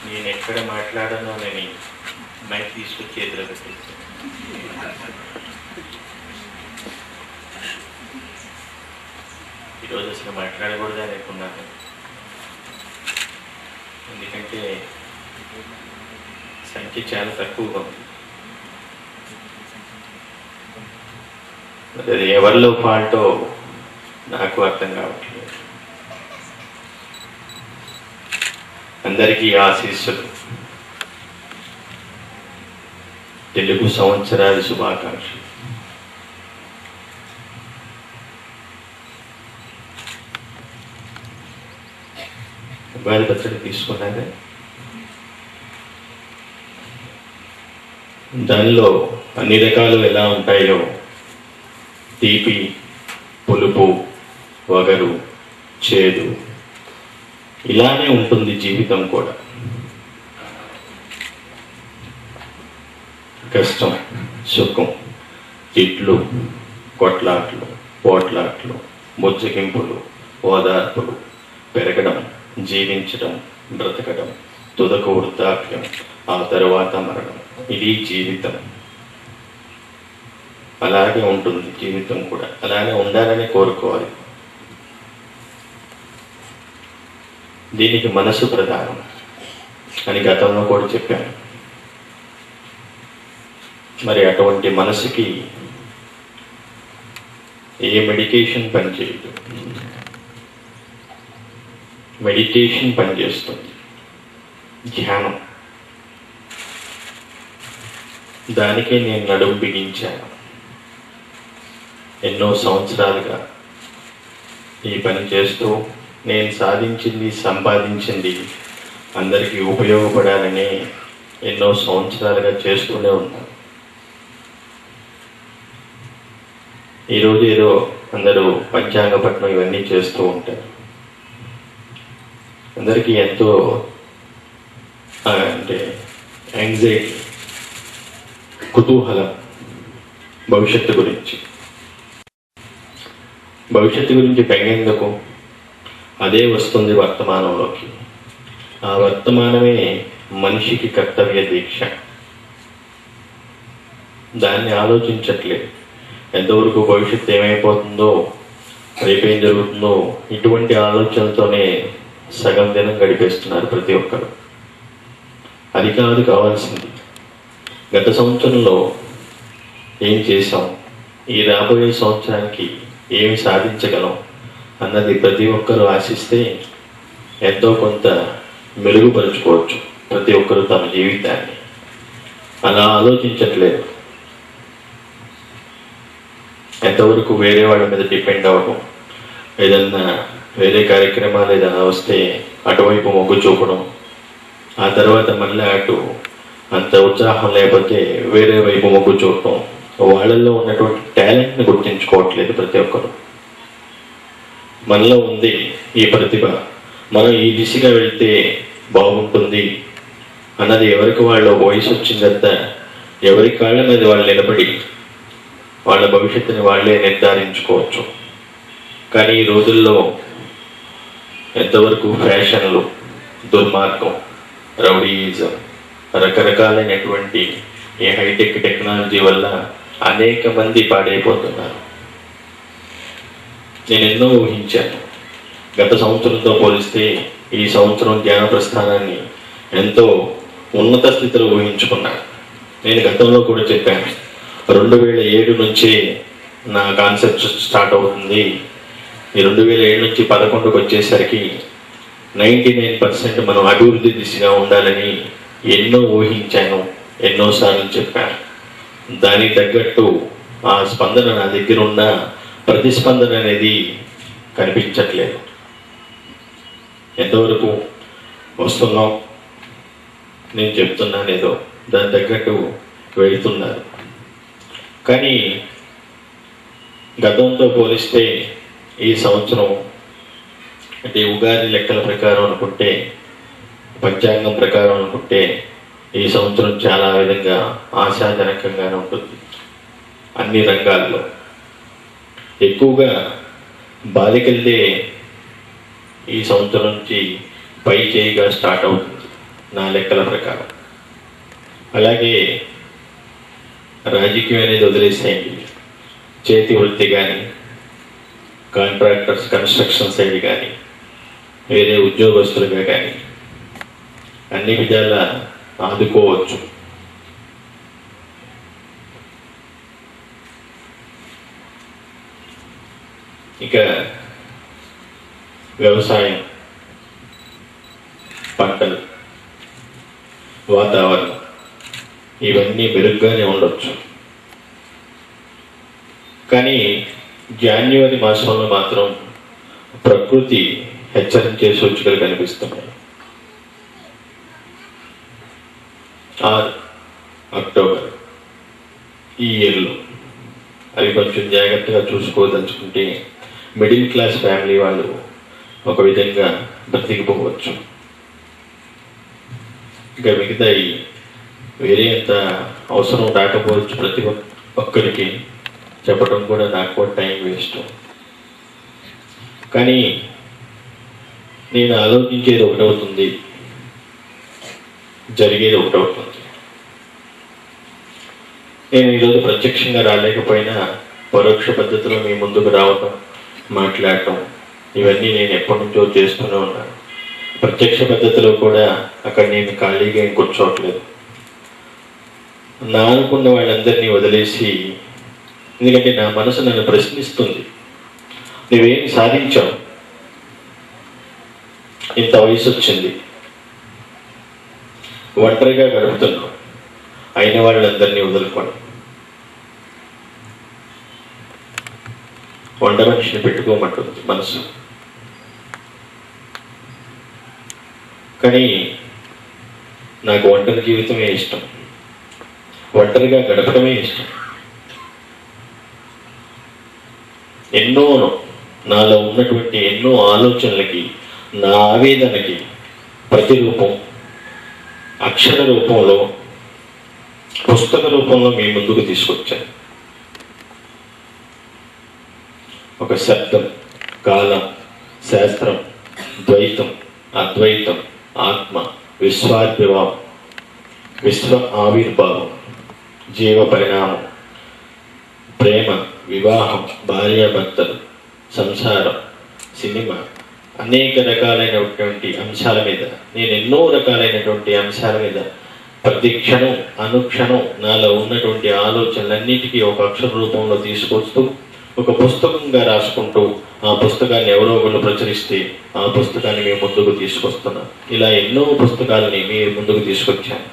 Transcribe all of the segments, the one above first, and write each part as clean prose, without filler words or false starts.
నేను ఎక్కడ మాట్లాడానోనని మైక్ తీసుకొచ్చి చేతిలో పెట్టేసి ఈరోజు అసలు మాట్లాడకూడదా అనుకున్నాను. ఎందుకంటే సంఖ్య చాలా తక్కువగా ఉంది. అది ఎవరిలో ఫాల్టో నాకు అర్థం కావట్లేదు. అందరికీ ఆశీస్సులు, తెలుగు సంవత్సరాది శుభాకాంక్షలు. ఉగాది పచ్చడి తీసుకున్నాక దానిలో అన్ని రకాలు ఎలా ఉంటాయో తీపి, పులుపు, వగరు, చేదు ఇలానే ఉంటుంది జీవితం కూడా. కష్టం, సుఖం, తిట్లు, కొట్లాట్లు, పోట్లాట్లు, బుజ్జగింపులు, ఓదార్పులు, పెరగడం, జీవించడం, బ్రతకడం, తుదకు వృద్ధాప్యం, ఆ తరువాత మరణం. ఇది జీవితం. అలాగే ఉంటుంది జీవితం కూడా. అలానే ఉండాలని కోరుకోవాలి. దీనికి మనసు ప్రధానం అని గతంలో కూడా చెప్పాను. మరి అటువంటి మనసుకి ఏ మెడికేషన్ పనిచేయదు. మెడిటేషన్ పనిచేస్తుంది, ధ్యానం. దానికే నేను నడుము బిగించాను. ఎన్నో సంవత్సరాలుగా ఈ పని చేస్తూ నేను సాధించింది, సంపాదించింది అందరికీ ఉపయోగపడాలని ఎన్నో సంవత్సరాలుగా చేస్తూనే ఉన్నాను. ఈరోజు ఏదో అందరూ పంచాంగ పఠనం ఇవన్నీ చేస్తూ ఉంటారు. అందరికీ ఎంతో అంటే యాంగ్జైటీ, కుతూహలం భవిష్యత్తు గురించి. భవిష్యత్తు గురించి బెంగెందుకు? అదే వస్తుంది వర్తమానంలోకి. ఆ వర్తమానమే మనిషికి కర్తవ్య దీక్ష. దాన్ని ఆలోచించట్లేదు. ఎంతవరకు భవిష్యత్తు ఏమైపోతుందో, రేపేం జరుగుతుందో, ఇటువంటి ఆలోచనలతోనే సగం దినం గడిపేస్తున్నారు ప్రతి ఒక్కరు. అది కాదు కావాల్సింది. గత సంవత్సరంలో ఏం చేశాం, ఈ రాబోయే సంవత్సరానికి ఏమి సాధించగలం అన్నది ప్రతి ఒక్కరూ ఆశిస్తే ఎంతో కొంత మెరుగుపరుచుకోవచ్చు ప్రతి ఒక్కరు తమ జీవితాన్ని. అలా ఆలోచించట్లేదు. ఎంతవరకు వేరే వాళ్ళ మీద డిపెండ్ అవ్వడం, ఏదన్నా వేరే కార్యక్రమాలు ఏదైనా వస్తే అటువైపు మొగ్గు చూపడం, ఆ తర్వాత మళ్ళీ అటు అంత ఉత్సాహం లేకపోతే వేరే వైపు మొగ్గు చూపడం. వాళ్ళల్లో ఉన్నటువంటి టాలెంట్ని గుర్తించుకోవట్లేదు ప్రతి ఒక్కరు. మనలో ఉంది ఈ ప్రతిభ, మనం ఈ దిశగా వెళ్తే బాగుంటుంది అన్నది ఎవరికి వాళ్ళ వయసు వచ్చిందంత ఎవరి కాళ్ళ మీద వాళ్ళు నిలబడి వాళ్ళ భవిష్యత్తుని వాళ్ళే నిర్ధారించుకోవచ్చు. కానీ ఈ రోజుల్లో ఎంతవరకు ఫ్యాషన్లు, దుర్మార్గం, రౌడీయిజం, రకరకాలైనటువంటి ఈ హైటెక్ టెక్నాలజీ వల్ల అనేక మంది పాడైపోతున్నారు. నేను ఎన్నో ఊహించాను. గత సంవత్సరంతో పోలిస్తే ఈ సంవత్సరం జ్ఞాన ప్రస్థానాన్ని ఎంతో ఉన్నత స్థితిలో ఊహించుకున్నాను. నేను గతంలో కూడా చెప్పాను, 2007 నుంచే నా కాన్సెప్ట్ స్టార్ట్ అవుతుంది. ఈ 2007 నుంచి 11కు వచ్చేసరికి 99% మనం అభివృద్ధి దిశగా ఉండాలని ఎన్నో ఊహించాను, ఎన్నోసార్లు చెప్పాను. దానికి తగ్గట్టు ఆ స్పందన నా దగ్గర ఉన్న ప్రతిస్పందన అనేది కనిపించట్లేదు. ఎంతవరకు వస్తున్నాం నేను చెప్తున్నాను, ఏదో దాని తగ్గట్టు వెళ్తున్నారు. కానీ గతంతో పోలిస్తే ఈ సంవత్సరం అంటే ఉగాది లెక్కల ప్రకారం అనుకుంటే, పంచాంగం ప్రకారం అనుకుంటే ఈ సంవత్సరం చాలా విధంగా ఆశాజనకంగానే ఉంటుంది. అన్ని రంగాల్లో ఎక్కువగా బాలికలదే ఈ సంవత్సరం నుంచి పై చేయిగా స్టార్ట్ అవుతుంది. నా లెక్కల ప్రకారం. అలాగే రాజకీయం అనేది వదిలేసేయండి, చేతి వృత్తి కానీ, కాంట్రాక్టర్స్ కన్స్ట్రక్షన్ సైడ్ కానీ, వేరే ఉద్యోగస్తులుగా కానీ అన్ని విధాల ఆదుకోవచ్చు. ఇక వ్యవసాయం, పంటలు, వాతావరణం ఇవన్నీ మెరుగ్గానే ఉండొచ్చు. కానీ జాన్యువరి మాసంలో మాత్రం ప్రకృతి హెచ్చరించే సూచికలు కనిపిస్తున్నాయి. 6 అక్టోబర్ ఈ ఇయర్లో అవి కొంచెం జాగ్రత్తగా చూసుకోదలుచుకుంటే మిడిల్ క్లాస్ ఫ్యామిలీ వాళ్ళు ఒక విధంగా బ్రతికిపోవచ్చు. ఇంకా మిగతా వేరే అంత అవసరం రాకపోవచ్చు ప్రతి ఒక్కరికి చెప్పడం కూడా నాకు కూడా టైం వేస్ట్. కానీ నేను ఆలోచించేది ఒకటవుతుంది, జరిగేది ఒకటవుతుంది. నేను ఈరోజు ప్రత్యక్షంగా రాలేకపోయినా పరోక్ష పద్ధతిలో మీ ముందుకు రావటం, మాట్లాడటం ఇవన్నీ నేను ఎప్పటి నుంచో చేస్తూనే ఉన్నాను. ప్రత్యక్ష పద్ధతిలో కూడా అక్కడ నేను ఖాళీగా ఏం కూర్చోవట్లేదు. నా అనుకున్న వాళ్ళందరినీ వదిలేసి, ఎందుకంటే నా మనసు నన్ను ప్రశ్నిస్తుంది, నువ్వేం సాధించావు, ఇంత వయసు వచ్చింది, ఒంటరిగా గడుపుతున్నావు, అయిన వాళ్ళందరినీ వదులుకోండి, వంట మనిషిని పెట్టుకోమంటుంది మనసు. కానీ నాకు ఒంటరి జీవితమే ఇష్టం, ఒంటరిగా గడపడమే ఇష్టం. ఎన్నో నాలో ఉన్నటువంటి ఎన్నో ఆలోచనలకి, నా ఆవేదనకి ప్రతిరూపం అక్షర రూపంలో, పుస్తక రూపంలో మీ ముందుకు తీసుకొచ్చాను. ఒక శబ్దం, కాలం, శాస్త్రం, ద్వైతం, అద్వైతం, ఆత్మ, విశ్వార్భిభావం, విశ్వ ఆవిర్భావం, జీవ పరిణామం, ప్రేమ, వివాహం, భార్యాభర్తలు, సంసారం, సినిమా, అనేక రకాలైనటువంటి అంశాల మీద, నేను ఎన్నో రకాలైనటువంటి అంశాల మీద ప్రతి క్షణం అనుక్షణం నాలో ఉన్నటువంటి ఆలోచనలన్నిటికీ ఒక అక్షర రూపంలో తీసుకొస్తూ ఒక పుస్తకంగా రాసుకుంటూ ఆ పుస్తకాన్ని ఎవరో ఒకళ్ళు ప్రచురిస్తే ఆ పుస్తకాన్ని మీ ముందుకు తీసుకొస్తున్నాను. ఇలా ఎన్నో పుస్తకాలని మీ ముందుకు తీసుకొచ్చాను.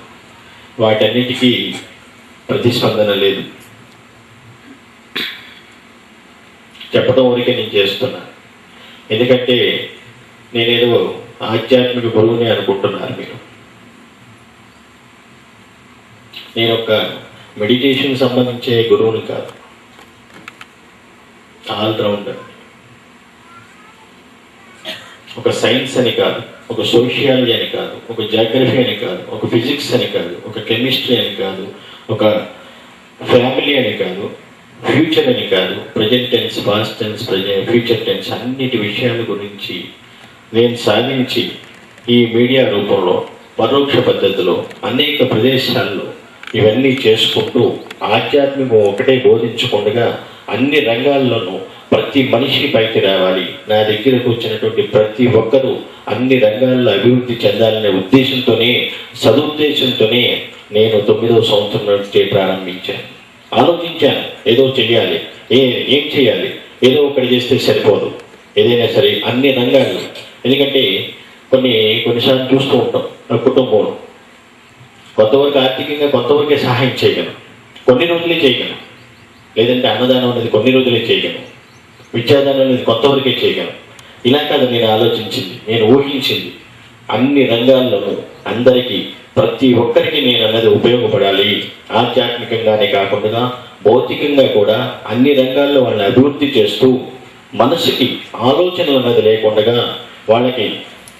వాటన్నిటికీ ప్రతిస్పందన లేదు, చెప్పడం వరకే నేను చేస్తున్నా. ఎందుకంటే నేనేదో ఆధ్యాత్మిక గురువుని అనుకుంటున్నారు మీరు. నేను ఒక మెడిటేషన్ సంబంధించే గురువుని కాదు, ఆల్రౌండర్. ఒక సైన్స్ అని కాదు, ఒక సోషియాలజీ అని కాదు, ఒక జాగ్రఫీ అని కాదు, ఒక ఫిజిక్స్ అని కాదు, ఒక కెమిస్ట్రీ అని కాదు, ఒక ఫ్యామిలీ అని కాదు, ఫ్యూచర్ అని కాదు, present tense, past tense, future tense అన్నిటి విషయాల గురించి నేను సాధించి ఈ మీడియా రూపంలో పరోక్ష పద్ధతిలో అనేక ప్రదేశాల్లో ఇవన్నీ చేసుకుంటూ ఆధ్యాత్మికం ఒకటే బోధించకుండా అన్ని రంగాల్లోనూ ప్రతి మనిషి పైకి రావాలి, నా దగ్గరకు వచ్చినటువంటి ప్రతి ఒక్కరూ అన్ని రంగాల్లో అభివృద్ధి చెందాలనే ఉద్దేశంతోనే, సదుద్దేశంతోనే నేను 9వ సంవత్సరం నుంచే ప్రారంభించాను. ఆలోచించాను, ఏదో చెయ్యాలి, ఏం చేయాలి, ఏదో ఒకటి చేస్తే సరిపోదు, ఏదైనా సరే అన్ని రంగాల్లో. ఎందుకంటే కొన్నిసార్లు చూస్తూ ఉంటాం, నా కుటుంబంలో కొంతవరకు ఆర్థికంగా కొంతవరకే సహాయం చేయగలం, కొన్ని రోజులే చేయగలం. లేదంటే అన్నదానం అనేది కొన్ని రోజులే చేయగలం, విద్యాదానం అనేది కొంతవరకే చేయగలం. ఇలా కాదు నేను ఆలోచించింది, నేను ఊహించింది, అన్ని రంగాల్లోనూ అందరికీ ప్రతి ఒక్కరికి నేను అన్నది ఉపయోగపడాలి. ఆధ్యాత్మికంగానే కాకుండా భౌతికంగా కూడా అన్ని రంగాల్లో వాళ్ళని అభివృద్ధి చేస్తూ మనసుకి ఆలోచనలు అన్నది లేకుండా, వాళ్ళకి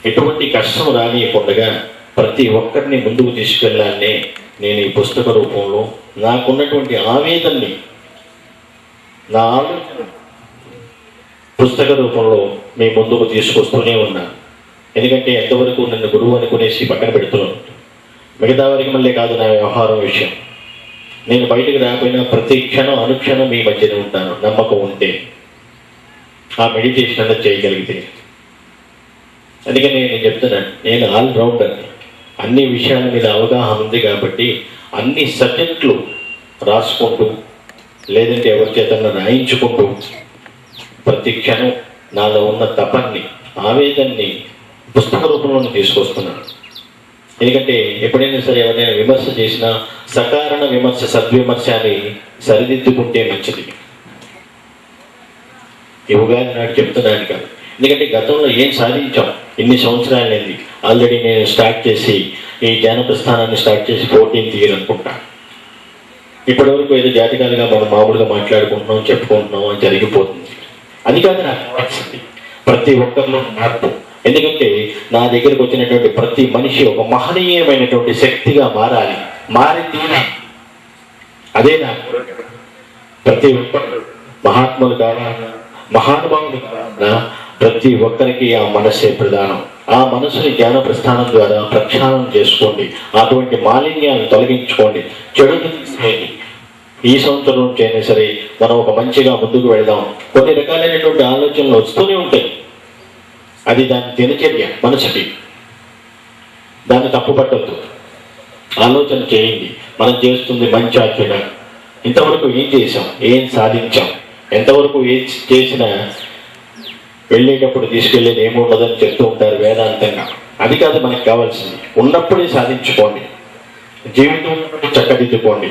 ఎటువంటి కష్టం రానియకుండా ప్రతి ఒక్కరిని ముందుకు తీసుకెళ్ళాలనే నేను ఈ పుస్తక రూపంలో నాకున్నటువంటి ఆవేదనని, నా ఆలోచన పుస్తక రూపంలో మీ ముందుకు తీసుకొస్తూనే ఉన్నాను. ఎందుకంటే ఎంతవరకు నన్ను గురువు అనుకునేసి పక్కన పెడుతున్నాను. మిగతా వారికి మళ్ళీ కాదు నా వ్యవహారం విషయం. నేను బయటకు రాకపోయినా ప్రతి క్షణం అనుక్షణం మీ మధ్యనే ఉంటాను. నమ్మకం ఉంటే, ఆ మెడిటేషన్ అన్నది చేయగలిగితే. అందుకని నేను చెప్తున్నాను, నేను ఆల్రౌండర్. అన్ని విషయాల మీద అవగాహన ఉంది కాబట్టి అన్ని సబ్జెక్టులు రాసుకుంటూ, లేదంటే ఎవరి చేతన్నా రాయించుకుంటూ, ప్రతి క్షణం నాలో ఉన్న తపన్ని, ఆవేదనని పుస్తక రూపంలోనే తీసుకొస్తున్నాను. ఎందుకంటే ఎప్పుడైనా సరే ఎవరైనా విమర్శ చేసినా సకారణ విమర్శ, సద్విమర్శ అని సరిదిద్దుకుంటే మంచిది. ఈ ఉగాది నాడు చెప్తున్నాను కాదు. ఎందుకంటే గతంలో ఏం సాధించాం, ఇన్ని సంవత్సరాలైంది. ఆల్రెడీ నేను స్టార్ట్ చేసి ఈ ధ్యాన ప్రస్థానాన్ని స్టార్ట్ చేసి 14th year అనుకుంటా. ఇప్పటి వరకు ఏదో జాతకాలుగా మనం మామూలుగా మాట్లాడుకుంటున్నాం, చెప్పుకుంటున్నాం, అని జరిగిపోతుంది. అది కాదు నాకు కావాల్సింది. ప్రతి ఒక్కరిలో మార్పు. ఎందుకంటే నా దగ్గరకు వచ్చినటువంటి ప్రతి మనిషి ఒక మహనీయమైనటువంటి శక్తిగా మారాలి, మారి తీరాలి. అదే నా ప్రతి ఒక్కరు మహాత్ములు కావాలన్నా, మహానుభావులు కావాలన్నా ప్రతి ఒక్కరికి ఆ మనస్సే ప్రధానం. ఆ మనసుని జ్ఞాన ప్రస్థానం ద్వారా ప్రక్షాళన చేసుకోండి. అటువంటి మాలిన్యాన్ని తొలగించుకోండి. చెడుని తీసేయండి. ఈ సంవత్సరం నుంచి అయినా సరే మనం ఒక మంచిగా ముందుకు వెళ్దాం. కొన్ని రకాలైనటువంటి ఆలోచనలు వస్తూనే ఉంటాయి. అది దాని దినచర్య మనసుకి. దాన్ని తప్పుపట్టద్దు. ఆలోచన చేయండి. మనం చేస్తుంది మంచి ఆచరణ. ఇంతవరకు ఏం చేసాం, ఏం సాధించాం, ఎంతవరకు ఏం చేసినా వెళ్ళేటప్పుడు తీసుకెళ్ళేది ఏముండదని చెప్తూ ఉంటారు వేదాంతంగా. అది కాదు మనకు కావాల్సింది. ఉన్నప్పుడే సాధించుకోండి. జీవితం చక్కదిద్దుకోండి.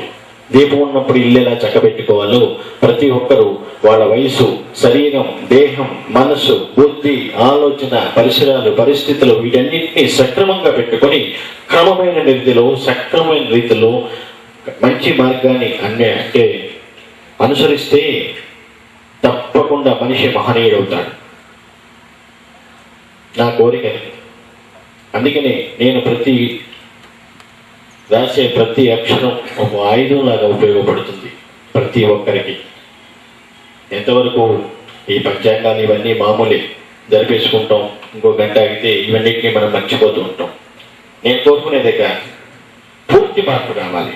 దీపం ఉన్నప్పుడు ఇల్లు ఎలా చక్కబెట్టుకోవాలో ప్రతి ఒక్కరూ వాళ్ళ వయసు, శరీరం, దేహం, మనసు, బుద్ధి, ఆలోచన, పరిసరాలు, పరిస్థితులు వీటన్నిటినీ సక్రమంగా పెట్టుకొని క్రమమైన రీతిలో, సక్రమమైన రీతిలో మంచి మార్గాన్ని అంటే అనుసరిస్తే తప్పకుండా మనిషి మహనీయుడవుతాడు. నా కోరిక. అందుకనే నేను రాసే ప్రతి అక్షరం ఒక ఆయుధంలాగా ఉపయోగపడుతుంది ప్రతి ఒక్కరికి. ఎంతవరకు ఈ పంచాంగాలు ఇవన్నీ మామూలే, జరిపేసుకుంటాం. ఇంకో గంట ఆగితే ఇవన్నిటినీ మనం మర్చిపోతూ ఉంటాం. నేను కోరుకునే దగ్గర పూర్తి మార్పు కావాలి.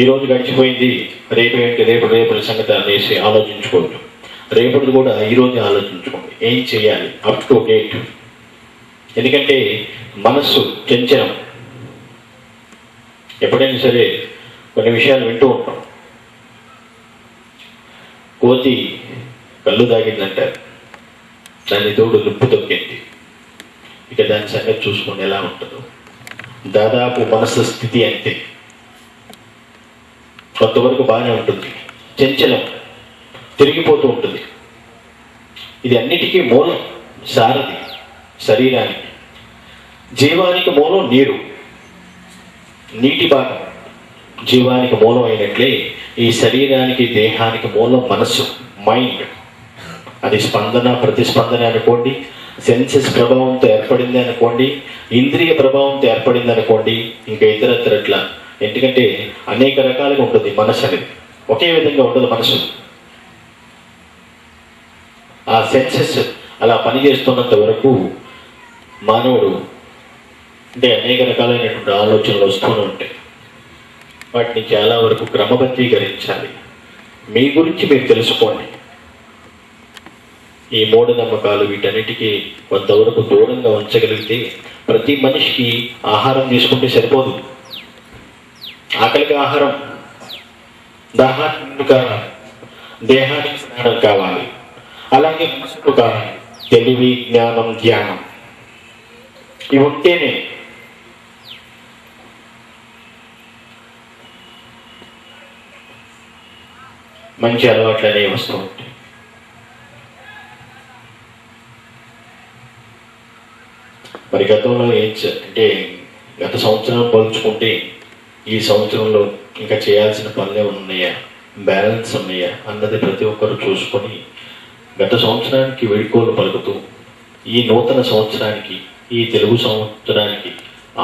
ఈరోజు గడిచిపోయింది, రేపటి సంగతి అనేసి ఆలోచించుకోవద్దు. రేపటిది కూడా ఈరోజు ఆలోచించుకోండి. ఏం చేయాలి అప్ టు డేట్. ఎందుకంటే మనస్సు చంచలం. ఎప్పుడైనా సరే కొన్ని విషయాలు వింటూ ఉంటాం. కోతి కళ్ళు తాగిందంటారు, దాన్ని తోడు లుప్పు తొక్కింది. ఇక దాని సంగతి చూసుకోండి ఎలా ఉంటుందో. దాదాపు మనసు స్థితి అంతే. కొంతవరకు బాగానే ఉంటుంది, చంచలం, తిరిగిపోతూ ఉంటుంది. ఇది అన్నిటికీ మూలం సారథి. శరీరానికి, జీవానికి మూలం నీరు, నీటి భాగం జీవానికి మూలం అయినట్లే ఈ శరీరానికి, దేహానికి మూలం మనస్సు, మైండ్. అది స్పందన, ప్రతిస్పందన అనుకోండి, సెన్సెస్ ప్రభావంతో ఏర్పడింది అనుకోండి, ఇంద్రియ ప్రభావంతో ఏర్పడింది అనుకోండి, ఇంకా ఇతరత్రట్లా. ఎందుకంటే అనేక రకాలుగా ఉంటుంది మనసు అనేది. ఒకే విధంగా ఉండదు మనసు. ఆ సెన్సెస్ అలా పనిచేస్తున్నంత వరకు మానవుడు అంటే అనేక రకాలైనటువంటి ఆలోచనలు వస్తూనే ఉంటాయి. వాటిని చాలా వరకు క్రమబద్ధీకరించాలి. మీ గురించి మీరు తెలుసుకోండి. ఈ మూఢనమ్మకాలు వీటన్నిటికీ కొంతవరకు దూరంగా ఉంచగలిగితే ప్రతి మనిషికి ఆహారం తీసుకుంటే సరిపోదు. ఆకలికి ఆహారం, దాహానికి కావాలి, దేహానికి స్నానం కావాలి, అలాగే మనసుకు కావాలి తెలివి, జ్ఞానం, ధ్యానం. ఇవి ఉంటేనే మంచి అలవాట్లు అనేవి వస్తూ ఉంటాయి. మరి గతంలో అంటే గత సంవత్సరం పోల్చుకుంటే ఈ సంవత్సరంలో ఇంకా చేయాల్సిన పనులే ఉన్నాయా, బ్యాలెన్స్ ఉన్నాయా అన్నది ప్రతి ఒక్కరు చూసుకొని గత సంవత్సరానికి వేడుకోలు పలుకుతూ ఈ నూతన సంవత్సరానికి, ఈ తెలుగు సంవత్సరానికి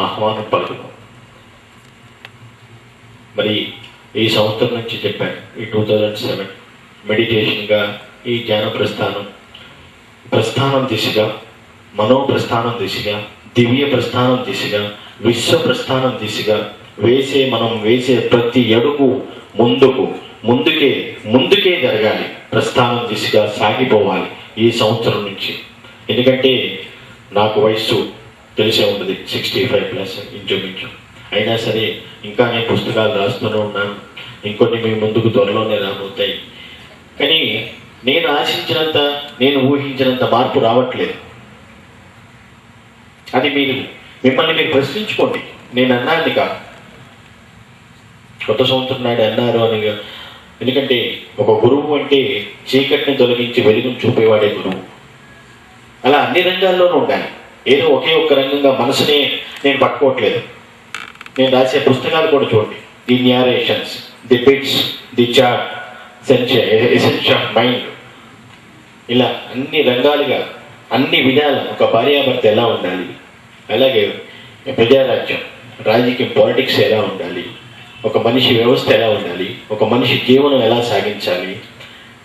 ఆహ్వానం పలుకుతాం. మరి ఈ సంవత్సరం నుంచి చెప్పాను, ఈ 2007 మెడిటేషన్గా, ఈ జ్ఞాన ప్రస్థానం దిశగా, మనో ప్రస్థానం దిశగా, దివ్య ప్రస్థానం దిశగా విశ్వ ప్రస్థానం దిశగా మనం వేసే ప్రతి అడుగు ముందుకే జరగాలి, ప్రస్థానం దిశగా సాగిపోవాలి ఈ సంవత్సరం నుంచి. ఎందుకంటే నాకు వయస్సు తెలిసే ఉంటుంది, 65+ ఇంచుమించు. అయినా సరే ఇంకా నేను పుస్తకాలు రాస్తూనే ఉన్నాను, ఇంకొన్ని మీ ముందుకు త్వరలోనే రాబోతాయి. కానీ నేను ఆశించినంత, నేను ఊహించినంత మార్పు రావట్లేదు. అది మిమ్మల్ని మీరు ప్రశ్నించుకోండి. నేను అన్నాను కాదు, కొత్త సంవత్సరం నాడు అన్నారు అని. ఎందుకంటే ఒక గురువు అంటే చీకటిని తొలగించి వెలుగును చూపేవాడే గురువు. అలా అన్ని రంగాల్లోనూ ఉండాలి. ఏదో ఒకే ఒక్క రంగంగా మనసునే నేను పట్టుకోవట్లేదు. నేను రాసే పుస్తకాలు కూడా చూడండి, the narrations, the bits, the chart, essence of mind, ఇలా అన్ని రంగాలుగా అన్ని విధాల ఒక భార్యాభర్త ఎలా ఉండాలి, అలాగే ప్రజారాజ్యం, రాజకీయం, పాలిటిక్స్ ఎలా ఉండాలి, ఒక మనిషి వ్యవస్థ ఎలా ఉండాలి, ఒక మనిషి జీవనం ఎలా సాగించాలి,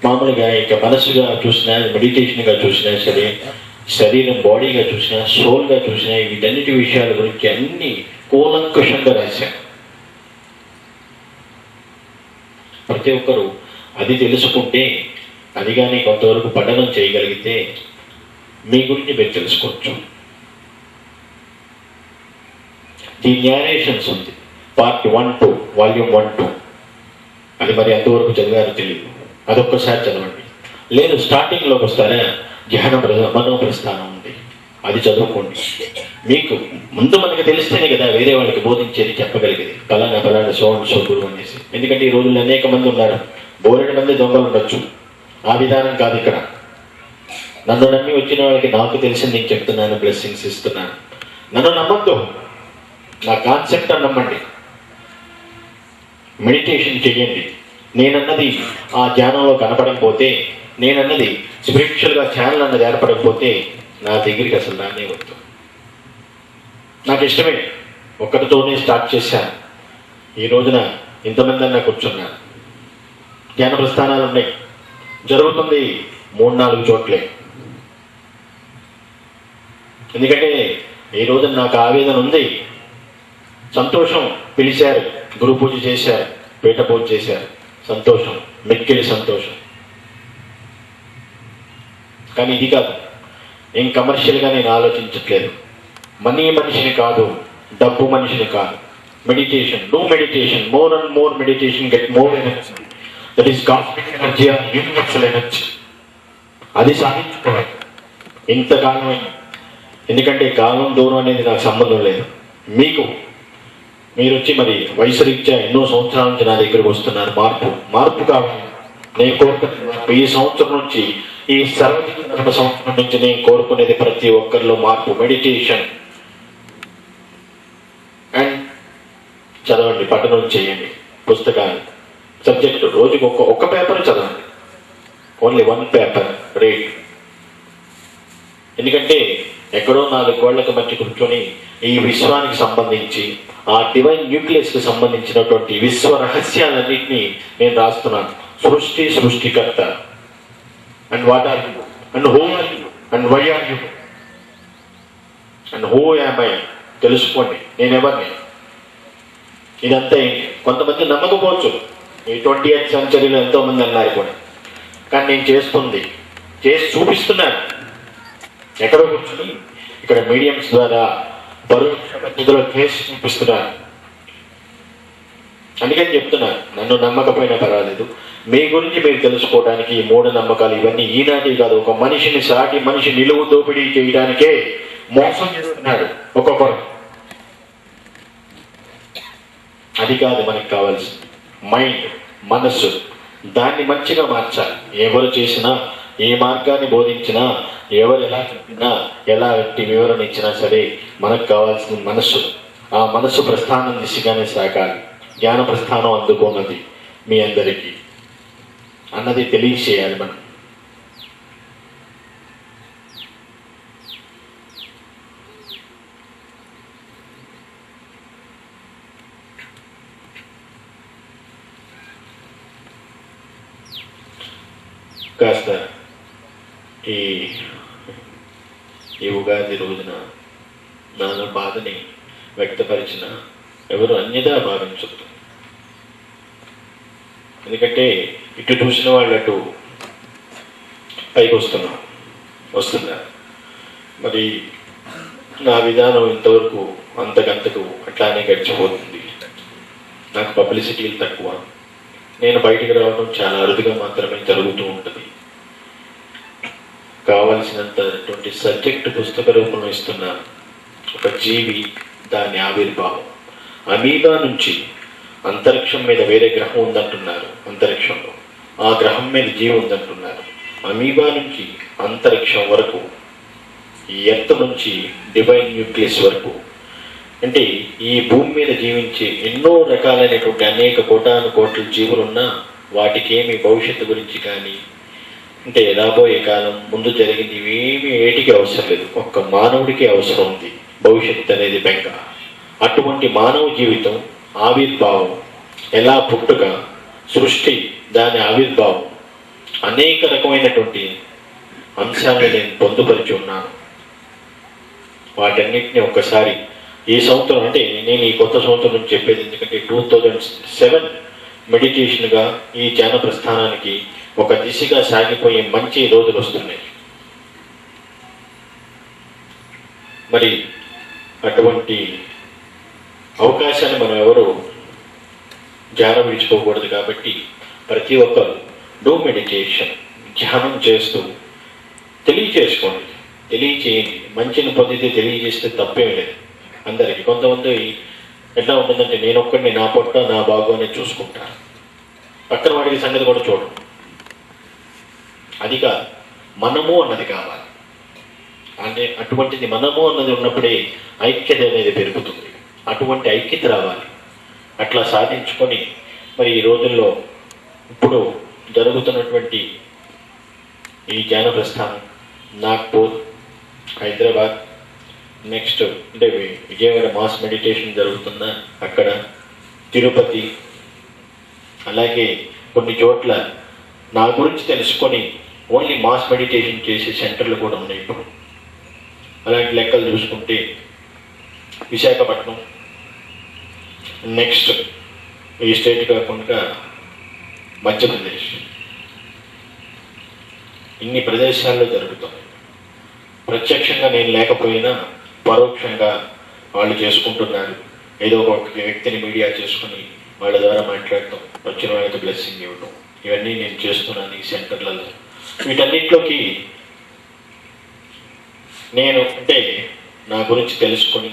మామూలుగా ఇక మనసుగా చూసినా, మెడిటేషన్గా చూసినా సరే, శరీరం బాడీగా చూసినా, సోల్గా చూసినా, వీటన్నిటి విషయాల గురించి అన్ని కూలంకుషంగా రాశాను. ప్రతి ఒక్కరూ అది తెలుసుకుంటే, అది కానీ కొంతవరకు పఠనం చేయగలిగితే మీ గురించి మీరు తెలుసుకోవచ్చు. ది న్యారేషన్స్ ఉంది, పార్ట్ 1, 2, వాల్యూమ్ 1, 2. అది మరి ఎంతవరకు చదివారో తెలియదు, అదొక్కసారి చదవండి. లేదు స్టార్టింగ్లోకి వస్తారా, మనోప్రస్థానం ఉంది, అది చదువుకోండి. మీకు ముందు మనకి తెలిస్తేనే కదా వేరే వాళ్ళకి బోధించేది, చెప్పగలిగేది. పలానా సో గురువు అనేసి. ఎందుకంటే ఈ రోజుల్లో అనేక మంది ఉన్నారు, బోలెడు మంది దొంగలు ఉండొచ్చు. ఆ విధానం కాదు ఇక్కడ. నన్ను నమ్మి వచ్చిన వాళ్ళకి నాకు తెలిసింది నేను చెప్తున్నాను, బ్లెస్సింగ్స్ ఇస్తున్నాను. నన్ను నమ్మద్దు, నా కాన్సెప్ట్ అని నమ్మండి. మెడిటేషన్ చేయండి. నేనన్నది ఆ ధ్యానంలో కనపడకపోతే, నేనన్నది స్పిరిచువల్గా ఛానల్ అన్నది ఏర్పడకపోతే నా దగ్గరికి అసలు రానే వద్దు. నాకు ఇష్టమే, ఒక్కరితోనే స్టార్ట్ చేశాను. ఈ రోజున ఇంతమంది అన్న కూర్చున్నాను. ధ్యాన ప్రస్థానాలు ఉన్నాయి, జరుగుతుంది 3-4 చోట్లే. ఎందుకంటే ఈ రోజున నాకు ఆవేదన ఉంది. సంతోషం, పిలిచారు, గురు పూజ చేశారు, పీఠ పూజ చేశారు, సంతోషం, మిక్కిలి సంతోషం. కానీ ఇది కాదు, ఏం కమర్షియల్గా నేను ఆలోచించట్లేదు. మనీ మనిషిని కాదు, డబ్బు మనిషిని కాదు. Meditation, do meditation, more and more meditation, get more energy. That is cosmic energy or universal energy. అది సాధించుకోవాలి ఇంతకాలం. ఎందుకంటే కాలం దూరం అనేది నాకు సంబంధం లేదు. మీరు వచ్చి మరి వయసు రీత్యా ఎన్నో సంవత్సరాల నుంచి నా దగ్గరకు వస్తున్నారు. మార్పు కావాలి. నేను కోరుకుంటున్నాను ఈ సంవత్సరం నుంచి, ఈ సంవత్సరం నుంచి నేను కోరుకునేది ప్రతి ఒక్కరిలో మార్పు. మెడిటేషన్ అండ్ చదవండి, పఠనం చేయండి, పుస్తకాలు, సబ్జెక్టు రోజుకి ఒక్క పేపర్ చదవండి. Only 1 paper read. ఎందుకంటే ఎక్కడో 4 గోళ్లకు మధ్య కూర్చొని ఈ విశ్వానికి సంబంధించి, ఆ డివైన్ న్యూక్లియస్కి సంబంధించినటువంటి విశ్వ రహస్యాలన్నింటినీ నేను రాస్తున్నాను. సృష్టికర్త, and what are you, and who are you, and why are you, and who am I. తెలుసుకోండి నేనెవరిని. ఇదంతా ఏంటి? కొంతమంది నమ్మకపోవచ్చు. ఈ 20th సెంచరీలో ఎంతో మంది అన్నారు కూడా. కానీ నేను చేసి చూపిస్తున్నాను. ఎక్కడో కూర్చొని ఇక్కడ మీడియంస్ ద్వారా పరువులో చేసి చూపిస్తున్నాను. అందుకని చెప్తున్నాను, నన్ను నమ్మకపోయినా పర్వాలేదు, మీ గురించి మీరు తెలుసుకోవడానికి ఈ మూఢనమ్మకాలు ఇవన్నీ ఈనాటి కాదు. ఒక మనిషిని సాటి మనిషి నిలువు దోపిడీ చేయడానికే మోసం చేస్తున్నాడు ఒక్కొక్కరు. అది కాదు మనకి కావాల్సింది. మైండ్, మనస్సు, దాన్ని మంచిగా మార్చాలి. ఎవరు చేసినా, ఏ మార్గాన్ని బోధించినా, ఎవరు ఎలా చెప్పినా, ఎలా వివరణ ఇచ్చినా సరే మనకు కావాల్సిన మనస్సు. ఆ మనస్సు ప్రస్థానం దిశగానే సాగాలి. జ్ఞాన ప్రస్థానం అందుకున్నది మీ అందరికీ అన్నది తెలియచేయాలి మనం. కాస్త ఈ ఉగాది రోజున నా బాధని వ్యక్తపరిచిన ఎవరు అన్యదా భావించద్దు. ఎందుకంటే ఇటు చూసిన వాళ్ళు అటు పైకి వస్తున్నారు. మరి నా విధానం ఇంతవరకు అంతకంతకు అట్లానే గడిచిపోతుంది. నాకు పబ్లిసిటీలు తక్కువ. నేను బయటికి రావడం చాలా అరుదుగా మాత్రమే జరుగుతూ ఉంటుంది. కావలసినంతటువంటి సబ్జెక్టు పుస్తక రూపంలో ఇస్తున్నాను. ఒక జీవి, దాని ఆవిర్భావం. అమీబా నుంచి అంతరిక్షం మీద వేరే గ్రహం ఉందంటున్నారు. అంతరిక్షంలో ఆ గ్రహం మీద జీవి ఉందంటున్నారు. అమీబా నుంచి అంతరిక్షం వరకు, ఈ ఎర్త్ నుంచి డివైన్ న్యూక్లియస్ వరకు, అంటే ఈ భూమి మీద జీవించే ఎన్నో రకాలైనటువంటి అనేక కోటాను కోట్ల జీవులున్నా వాటికి ఏమి భవిష్యత్తు గురించి కానీ, అంటే రాబోయే కాలం ముందు జరిగింది ఇవేమీ ఏటికి అవసరం లేదు. ఒక్క మానవుడికి అవసరం ఉంది భవిష్యత్తు అనేది బెంగ. అటువంటి మానవ జీవితం ఆవిర్భావం, ఎలా పుట్టుక, సృష్టి, దాని ఆవిర్భావం, అనేక రకమైనటువంటి అంశాలను నేను పొందుపరిచి ఉన్నాను. వాటన్నిటిని ఒక్కసారి ఈ సంవత్సరం, అంటే నేను ఈ కొత్త సంవత్సరం నుంచి చెప్పేది ఎందుకంటే 2007 మెడిటేషన్గా ఈ ధ్యాన ప్రస్థానానికి ఒక దిశగా సాగిపోయే మంచి రోజులు వస్తున్నాయి. మరి అటువంటి అవకాశాన్ని మనం ఎవరు ధ్యానం విడిచిపోకూడదు. కాబట్టి ప్రతి ఒక్కరు డూ మెడిటేషన్, ధ్యానం చేస్తూ తెలియచేసుకోండి, తెలియచేయండి. మంచిని పొందితే తెలియజేస్తే తప్పేం లేదు అందరికీ. కొంతమంది ఎట్లా ఉంటుందంటే నేను ఒక్కడిని నా పొట్ట నా బాగు అనేది చూసుకుంటాను, పక్కన వాడికి సంగతి కూడా చూడడం. అది కాదు, మనము అన్నది కావాలి. అంటే అటువంటిది మనము అన్నది ఉన్నప్పుడే ఐక్యత అనేది పెరుగుతుంది. అటువంటి ఐక్యత రావాలి. అట్లా సాధించుకొని మరి ఈ రోజుల్లో ఇప్పుడు జరుగుతున్నటువంటి ఈ ధ్యాన ప్రస్థానం నాగ్పూర్, హైదరాబాద్, నెక్స్ట్ అంటే విజయవాడ మాస్ మెడిటేషన్ జరుగుతుందా అక్కడ, తిరుపతి, అలాగే కొన్ని చోట్ల నా గురించి తెలుసుకొని ఓన్లీ మాస్ మెడిటేషన్ చేసే సెంటర్లు కూడా ఉన్నాయి ఇప్పుడు. అలాంటి లెక్కలు చూసుకుంటే విశాఖపట్నం, నెక్స్ట్ ఈ స్టేట్ కాకుండా మధ్యప్రదేశ్, ఇన్ని ప్రదేశాల్లో జరుగుతాయి. ప్రత్యక్షంగా నేను లేకపోయినా పరోక్షంగా వాళ్ళు చేసుకుంటున్నారు. ఏదో ఒక వ్యక్తిని మీడియా చేసుకుని వాళ్ళ ద్వారా మాట్లాడటం, వచ్చిన వాళ్ళకి బ్లెస్సింగ్ ఇవ్వడం, ఇవన్నీ నేను చేస్తున్నాను ఈ సెంటర్లలో. వీటన్నిటిలోకి నేను అంటే నా గురించి తెలుసుకొని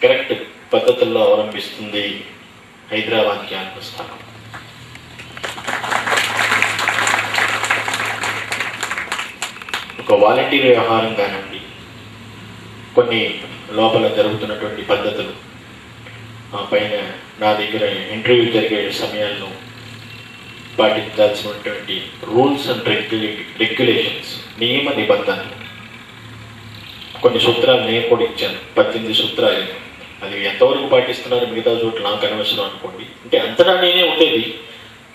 కరెక్ట్ పద్ధతుల్లో అవలంబిస్తుంది హైదరాబాద్ ధ్యాన ప్రస్థానం. ఒక వాలంటీర్ వ్యవహారం కానివ్వండి, కొన్ని లోపల జరుగుతున్నటువంటి పద్ధతులు, ఆ పైన నా దగ్గర ఇంటర్వ్యూ జరిగే సమయాల్లో పాటించాల్సినటువంటి రూల్స్ అండ్ రెగ్యులేషన్స్, నియమ నిబంధనలు, కొన్ని సూత్రాలు నేను కూడా ఇచ్చాను. 18 సూత్రాలు. అది ఎంతవరకు పాటిస్తున్నారు మిగతా చోట్ల నాకు అనవసరం అనుకోండి. అంటే అంతటా నేనే ఉండేది,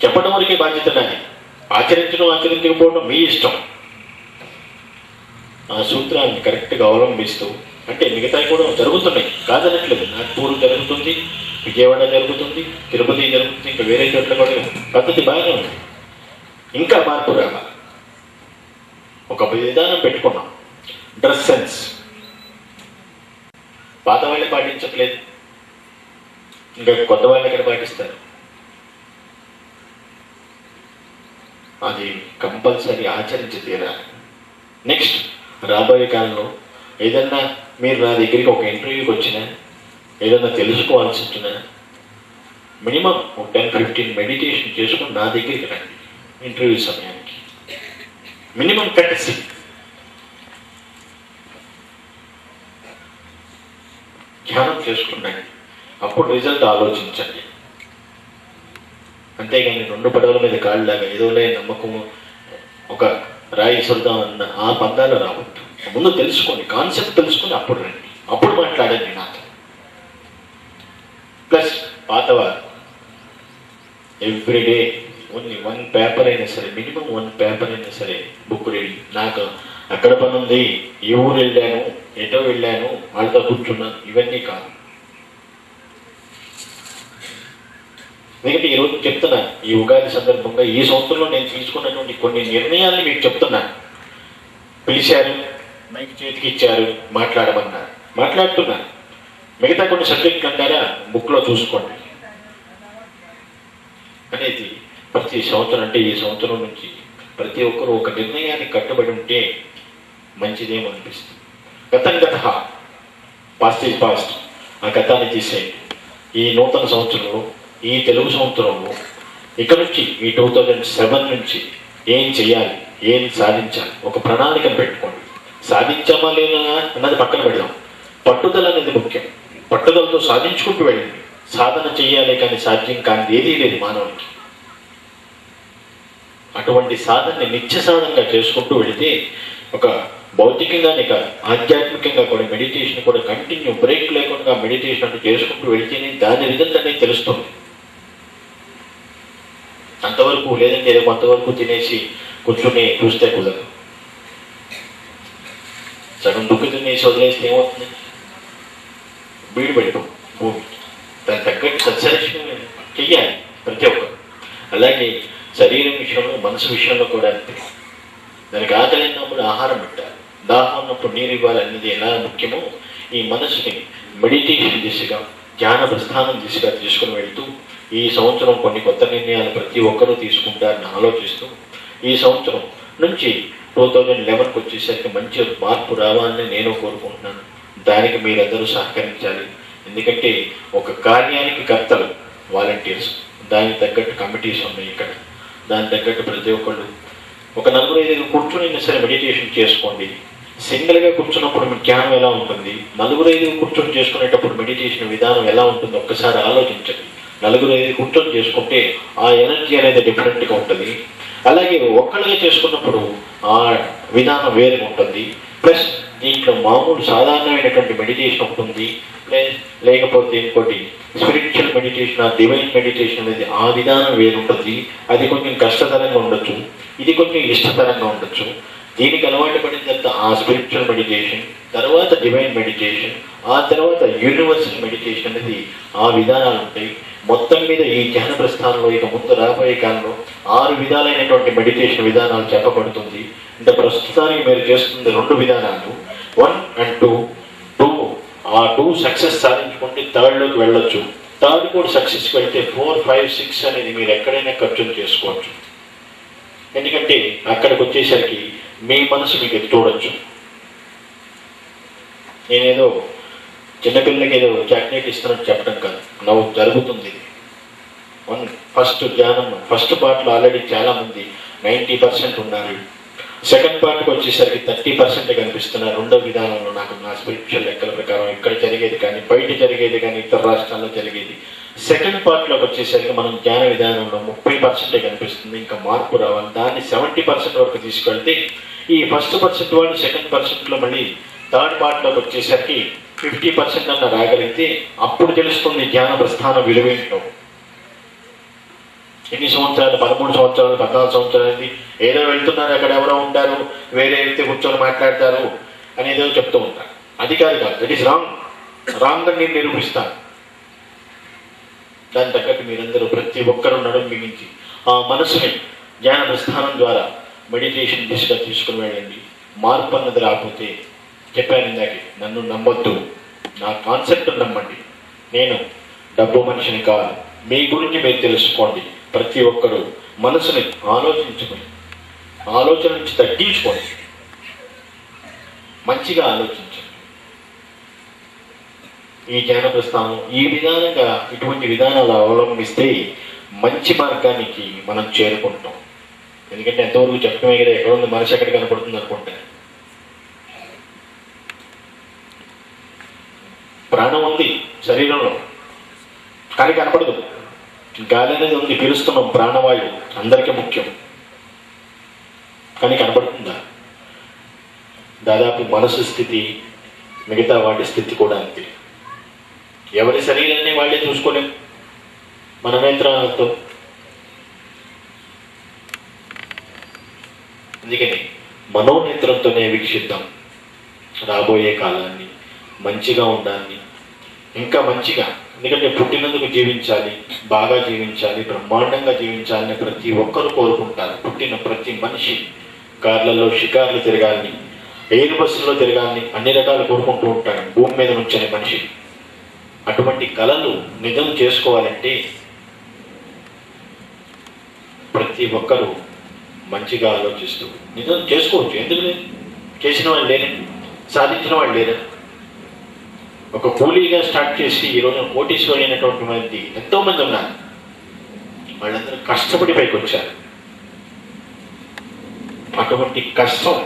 చెప్పడం వరకే బాధ్యత నాది. ఆచరించకపోవడం మీ ఇష్టం. ఆ సూత్రాన్ని కరెక్ట్గా అవలంబిస్తూ, అంటే మిగతాయి కూడా జరుగుతున్నాయి కాదనట్లేదు. నాగ్పూర్ జరుగుతుంది, విజయవాడ జరుగుతుంది, తిరుపతి జరుగుతుంది, ఇంకా వేరే చోట్ల కూడా పద్ధతి బాగానే ఉంది. ఇంకా మార్పు రావాలి. ఒక విధానం పెట్టుకున్నాం. డ్రెస్ సెన్స్ పాత వాళ్ళే పాటించట్లేదు, ఇంకా కొత్త వాళ్ళు ఎక్కడ పాటిస్తారు? అది కంపల్సరీ ఆచరించి తీరాలి. నెక్స్ట్ రాబోయే కాలంలో ఏదన్నా మీరు నా దగ్గరికి ఒక ఇంటర్వ్యూకి వచ్చినా, ఏదన్నా తెలుసుకోవాల్సి వచ్చినా, మినిమం 10-15 మెడిటేషన్ చేసుకుని నా దగ్గరికి రండి ఇంటర్వ్యూ సమయానికి. మినిమం కట్టసి ధ్యానం చేసుకున్నాను, అప్పుడు రిజల్ట్ ఆలోచించండి. అంతేగాని 2 పడవల మీద కాళ్ళలాగా ఏదోలే నమ్మకం, ఒక రాయి సుడదాం అన్న ఆ పందాలు రావద్దు. ముందు తెలుసుకోండి, కాన్సెప్ట్ తెలుసుకొని అప్పుడు రండి, అప్పుడు మాట్లాడండి నాతో. ప్లస్ పాతవారు ఎవ్రీడే ఓన్లీ 1 పేపర్ అయినా సరే, మినిమం 1 పేపర్ అయినా సరే బుక్ రెడీ. నాకు అక్కడ పని ఉంది, ఈ ఊరు వెళ్ళాను, ఎటో వెళ్ళాను, వాళ్ళతో కూర్చున్నాను, ఇవన్నీ కాదు. ఎందుకంటే ఈరోజు చెప్తున్నా, ఈ ఉగాది సందర్భంగా ఈ సంవత్సరంలో నేను తీసుకున్నటువంటి కొన్ని నిర్ణయాన్ని మీకు చెప్తున్నా. పిలిచారు, మైక్ చేతికి ఇచ్చారు, మాట్లాడమన్నారు, మాట్లాడుతున్నా. మిగతా కొన్ని సబ్జెక్టులు అంటారా బుక్లో చూసుకోండి అనేది. ప్రతి సంవత్సరం అంటే ఈ సంవత్సరం నుంచి ప్రతి ఒక్కరూ ఒక నిర్ణయాన్ని కట్టుబడి ఉంటే మంచిదేమో అనిపిస్తుంది. గతం గత, పాస్ట్ ఈజ్ పాస్ట్, ఆ గతాన్ని తీసేయండి. ఈ నూతన సంవత్సరంలో, ఈ తెలుగు సంవత్సరంలో ఇక నుంచి ఈ 2007 నుంచి ఏం చేయాలి, ఏం సాధించాలి, ఒక ప్రణాళికను పెట్టుకోండి. సాధించామా లేదా అన్నది పక్కన పెడదాం. పట్టుదల అనేది ముఖ్యం. పట్టుదలతో సాధించుకుంటూ వెళ్ళండి. సాధన చెయ్యాలి, కానీ సాధ్యం కానిది ఏదీ లేదు మానవునికి. అటువంటి సాధనని నిత్య సాధనగా చేసుకుంటూ వెళితే, ఒక భౌతికంగానే కాదు ఆధ్యాత్మికంగా కూడా మెడిటేషన్ కూడా కంటిన్యూ బ్రేక్ లేకుండా మెడిటేషన్ అంటే చేసుకుంటూ వెళితేనే దాని రిజల్ట్ అనేది తెలుస్తుంది. అంతవరకు లేదంటే ఏదో కొంతవరకు తినేసి కూర్చుని చూస్తే కుదరదు. సగం దుక్కు తినేసి వదిలేస్తే ఏమవుతుంది? బీడు పెడతాం భూమి. దానికి తగ్గట్టు సత్సరిక్షణ చెయ్యాలి ప్రతి ఒక్కరు. అలాగే శరీరం విషయంలో, మనసు విషయంలో కూడా అంతే. దానికి ఆకలి అయినప్పుడు ఆహారం పెట్టాలి, దాహం ఉన్నప్పుడు నీరు ఇవ్వాలి అనేది ఎలా ముఖ్యమో, ఈ మనసుని మెడిటేషన్ దిశగా, ధ్యాన ప్రస్థానం దిశగా తీసుకుని వెళ్తూ ఈ సంవత్సరం కొన్ని కొత్త నిర్ణయాలు ప్రతి ఒక్కరూ తీసుకుంటారని ఆలోచిస్తూ ఈ సంవత్సరం నుంచి 2011కి వచ్చేసరికి మంచి మార్పు రావాలని నేను కోరుకుంటున్నాను. దానికి మీరందరూ సహకరించాలి. ఎందుకంటే ఒక కార్యానికి కర్తలు వాలంటీర్స్, దానికి తగ్గట్టు కమిటీస్ ఉన్నాయి ఇక్కడ. దానికి తగ్గట్టు ప్రతి ఒక్కళ్ళు ఒక 4-5 కూర్చొని సరే మెడిటేషన్ చేసుకోండి. సింగిల్గా కూర్చున్నప్పుడు మీ జ్ఞానం ఎలా ఉంటుంది, 4-5 కూర్చొని చేసుకునేటప్పుడు మెడిటేషన్ విధానం ఎలా ఉంటుందో ఒక్కసారి ఆలోచించండి. 4-5 కూర్చొని చేసుకుంటే ఆ ఎనర్జీ అనేది డిఫరెంట్గా ఉంటుంది. అలాగే ఒక్కళ్ళగా చేసుకున్నప్పుడు ఆ విధానం వేరుగా ఉంటుంది. ప్లస్ దీంట్లో మామూలు సాధారణమైనటువంటి మెడిటేషన్ ఉంటుంది, లేకపోతే ఇంకోటి స్పిరిచువల్ మెడిటేషన్, ఆ డివైన్ మెడిటేషన్ అనేది ఆ విధానం వేరుంటుంది. అది కొంచెం కష్టతరంగా ఉండొచ్చు, ఇది కొంచెం ఇష్టతరంగా ఉండొచ్చు. దీనికి అలవాటు పడిన తర్వాత ఆ స్పిరిచువల్ మెడిటేషన్, తర్వాత డివైన్ మెడిటేషన్, ఆ తర్వాత యూనివర్సల్ మెడిటేషన్ అనేది ఆ విధానాలు ఉంటాయి. మొత్తం మీద ఈ ధ్యాన ప్రస్థానంలో ఇక ముందు రాబోయే కాలంలో 6 విధాలైనటువంటి మెడిటేషన్ విధానాలు చెప్పబడుతుంది. అంటే ప్రస్తుతానికి మీరు చేస్తుంది 2 విధానాలు, 1 and 2. ఆ 2 సక్సెస్ సాధించుకుంటే 3rd వెళ్ళొచ్చు. 3rd కూడా సక్సెస్కి వెళ్తే 4, 5, 6 అనేది మీరు ఎక్కడైనా ఖర్చులు చేసుకోవచ్చు. ఎందుకంటే అక్కడికి వచ్చేసరికి మీ మనసు మీకు చూడొచ్చు. నేనేదో చిన్నపిల్లలకి ఏదో చాక్లెట్ ఇస్తున్నట్టు చెప్పడం కాదు, నవ్వు జరుగుతుంది. ఫస్ట్ ధ్యానం ఫస్ట్ పార్ట్లో ఆల్రెడీ చాలామంది 90% ఉన్నారు. సెకండ్ పార్ట్కి వచ్చేసరికి 30% కనిపిస్తున్నారు. 2వ విధానంలో నాకు నా స్పిరిచువల్ లెక్కల ప్రకారం ఇక్కడ జరిగేది కానీ, బయట జరిగేది కానీ, ఇతర రాష్ట్రాల్లో జరిగేది. సెకండ్ పార్ట్లోకి వచ్చేసరికి మనం ధ్యాన విధానంలో 30% కనిపిస్తుంది. ఇంకా మార్పు రావాలి. దాన్ని 70% వరకు తీసుకెళ్తే ఈ ఫస్ట్ పర్సెంట్ వాళ్ళు సెకండ్ పర్సెంట్లో మళ్ళీ 3rd పార్ట్లోకి వచ్చేసరికి 50% అన్న రాగలిగితే అప్పుడు తెలుస్తుంది ధ్యాన ప్రస్థానం విలువేంటో. ఎన్ని సంవత్సరాలు, 13 సంవత్సరాలు, 14 సంవత్సరాలు ఏదో వెళ్తున్నారు, అక్కడ ఎవరో ఉంటారు, వేరే వ్యక్తి కూర్చొని మాట్లాడతారు అనేదో చెప్తూ ఉంటారు. అది కాదు, దట్ ఈస్ రాంగ్ అని నేను నిరూపిస్తాను. దాని తగ్గట్టు మీరందరూ ప్రతి ఒక్కరూ నడుము బిగించి ఆ మనసుని ధ్యాన ప్రస్థానం ద్వారా మెడిటేషన్ దిశగా తీసుకుని వెళ్ళండి. మార్పు అన్నది రాకపోతే చెప్పాను ఇందాకే, నన్ను నమ్మొద్దు, నా కాన్సెప్ట్ నమ్మండి. నేను డబ్బు మనిషిని కాదు. మీ గురించి మీరు తెలుసుకోండి. ప్రతి ఒక్కరూ మనసుని ఆలోచించుకొని, ఆలోచన నుంచి తగ్గించుకోండి, మంచిగా ఆలోచించండి. ఈ జ్ఞాన ప్రస్థానం ఈ విధానంగా ఇటువంటి విధానాలు అవలంబిస్తే మంచి మార్గానికి మనం చేరుకుంటాం. ఎందుకంటే ఎంతవరకు చెప్పడమే కదా, ఎక్కడ ఉంది మనిషి ఎక్కడ కనపడుతుంది అనుకుంటే. ప్రాణం ఉంది శరీరంలో కానీ కనపడదు. గాలి అనేది ఉంది, పీలుస్తున్నాం, ప్రాణవాయువు అందరికీ ముఖ్యం కానీ కనపడుతుందా? దాదాపు మనసు స్థితి, మిగతా వాటి స్థితి కూడా అంతే. ఎవరి శరీరాన్ని వాళ్ళే చూసుకోలేం మన నేత్రాలతో. అందుకని మనోనేత్రంతోనే వీక్షిద్దాం రాబోయే కాలాన్ని, మంచిగా ఉండాలని, ఇంకా మంచిగా ఎందుకంటే పుట్టినందుకు జీవించాలి, బాగా జీవించాలి, బ్రహ్మాండంగా జీవించాలని ప్రతి ఒక్కరు కోరుకుంటారు. పుట్టిన ప్రతి మనిషి కార్లలో షికార్లు తిరగాలని, ఎయిర్ బస్సులో తిరగాలని అన్ని రకాలు కోరుకుంటూ ఉంటాడు భూమి మీద నుంచని మనిషి. అటువంటి కళలు నిజం చేసుకోవాలంటే ప్రతి ఒక్కరూ మంచిగా ఆలోచిస్తూ నిజం చేసుకోవచ్చు. ఎందుకు లేదు? చేసిన వాళ్ళు లేరు, సాధించిన వాళ్ళు లేరు. ఒక కూలీగా స్టార్ట్ చేసి ఈరోజు కోటీశ్వరుడు అయినటువంటి మంది ఎంతో మంది ఉన్నారు. వాళ్ళందరూ కష్టపడి పైకి వచ్చారు. అటువంటి కష్టం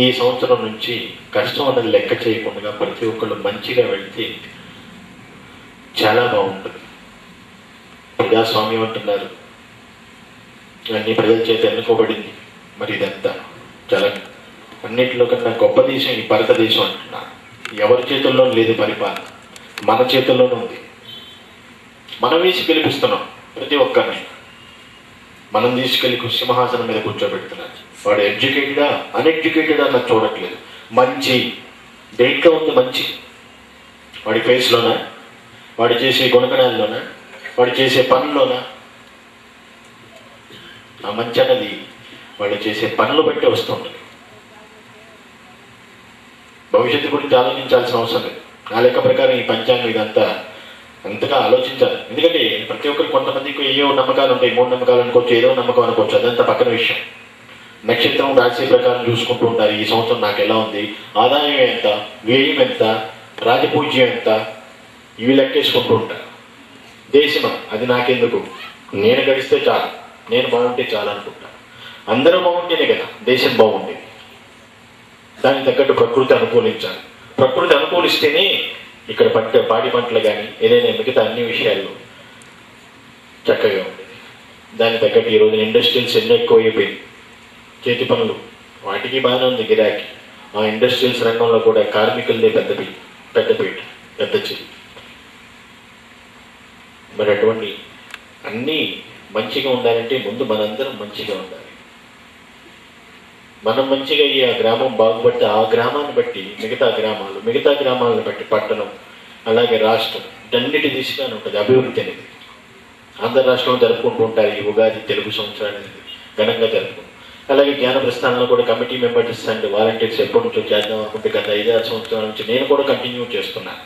ఈ సంవత్సరం నుంచి కష్టం అన్నది లెక్క చేయకుండా ప్రతి ఒక్కళ్ళు మంచిగా వెళ్తే చాలా బాగుంటుంది. ప్రజాస్వామ్యం అంటున్నారు, అన్ని ప్రజల చేత ఎన్నుకోబడింది. మరి ఇదంతా చాలా అన్నింటిలో కన్నా గొప్ప దేశం ఈ భారతదేశం అంటున్నారు. ఎవరి చేతుల్లో లేదు పరిపాలన, మన చేతుల్లోనే ఉంది. మనం వేసి గెలిపిస్తున్నాం ప్రతి ఒక్కరిని. మనం తీసుకెళ్ళి సింహాసనం మీద కూర్చోబెడుతున్నారు. వాడు ఎడ్యుకేటెడా అన్ఎడ్యుకేటెడా అన్నది చూడట్లేదు. మంచి దేంట్లో ఉంది మంచి? వాడి ఫేస్లోనా, వాడు చేసే గుణగణాల్లోనా, వాడు చేసే పనుల్లోనా? ఆ మంచి అన్నది వాళ్ళు చేసే పనులు బట్టి వస్తుంది. భవిష్యత్తు గురించి ఆలోచించాల్సిన అవసరం లేదు. నా లెక్క ప్రకారం ఈ పంచాంగం ఇదంతా అంతగా ఆలోచించాలి. ఎందుకంటే ప్రతి ఒక్కరు కొంతమందికి ఏవో నమ్మకాలు ఉంటాయి, మూఢ నమ్మకాలు అనుకోవచ్చు, ఏదో నమ్మకం అనుకోవచ్చు, అదంతా పక్కన విషయం. నక్షత్రం రాశి ప్రకారం చూసుకుంటూ ఉంటారు. ఈ సంవత్సరం నాకు ఎలా ఉంది, ఆదాయం ఎంత, వ్యయం ఎంత, రాజపూజ్యం ఎంత, ఇవి లెక్కేసుకుంటూ ఉంటారు. దేశమా అది నాకెందుకు, నేను గడిస్తే చాలు, నేను బాగుంటే చాలు అనుకుంటాను. అందరూ బాగుంటేనే కదా దేశం బాగుండేది. దానికి తగ్గట్టు ప్రకృతి అనుకూలించాలి. ప్రకృతి అనుకూలిస్తేనే ఇక్కడ పాడి పంటలు కానీ ఏదైనా మిగతా అన్ని విషయాల్లో చక్కగా ఉండేది. దానికి తగ్గట్టు ఈరోజు ఇండస్ట్రియల్స్ ఎన్నో ఎక్కువ అయిపోయింది. చేతి పనులు వాటికి బాగానే ఉంది గిరాకీ. ఆ ఇండస్ట్రియల్స్ రంగంలో కూడా కార్మికులదే పెద్ద చెయ్యి. మరి అటువంటి అన్నీ మంచిగా ఉండాలంటే ముందు మనందరం మంచిగా ఉండాలి. మనం మంచిగా ఈ ఆ గ్రామం బాగుపడితే ఆ గ్రామాన్ని బట్టి మిగతా గ్రామాలను బట్టి పట్టణం, అలాగే రాష్ట్రం అన్నిటి దిశగానే ఉంటుంది అభివృద్ధి అనేది. ఆంధ్ర రాష్ట్రంలో జరుపుకుంటూ ఉంటారు ఈ ఉగాది తెలుగు సంవత్సరాన్ని ఘనంగా జరుపుకుంటారు. అలాగే జ్ఞాన ప్రస్థానంలో కూడా కమిటీ మెంబర్స్ అండ్ వాలంటీర్స్ ఎప్పటి నుంచో చేద్దాం అనుకుంటే గత 5-6 సంవత్సరాల నుంచి నేను కూడా కంటిన్యూ చేస్తున్నాను.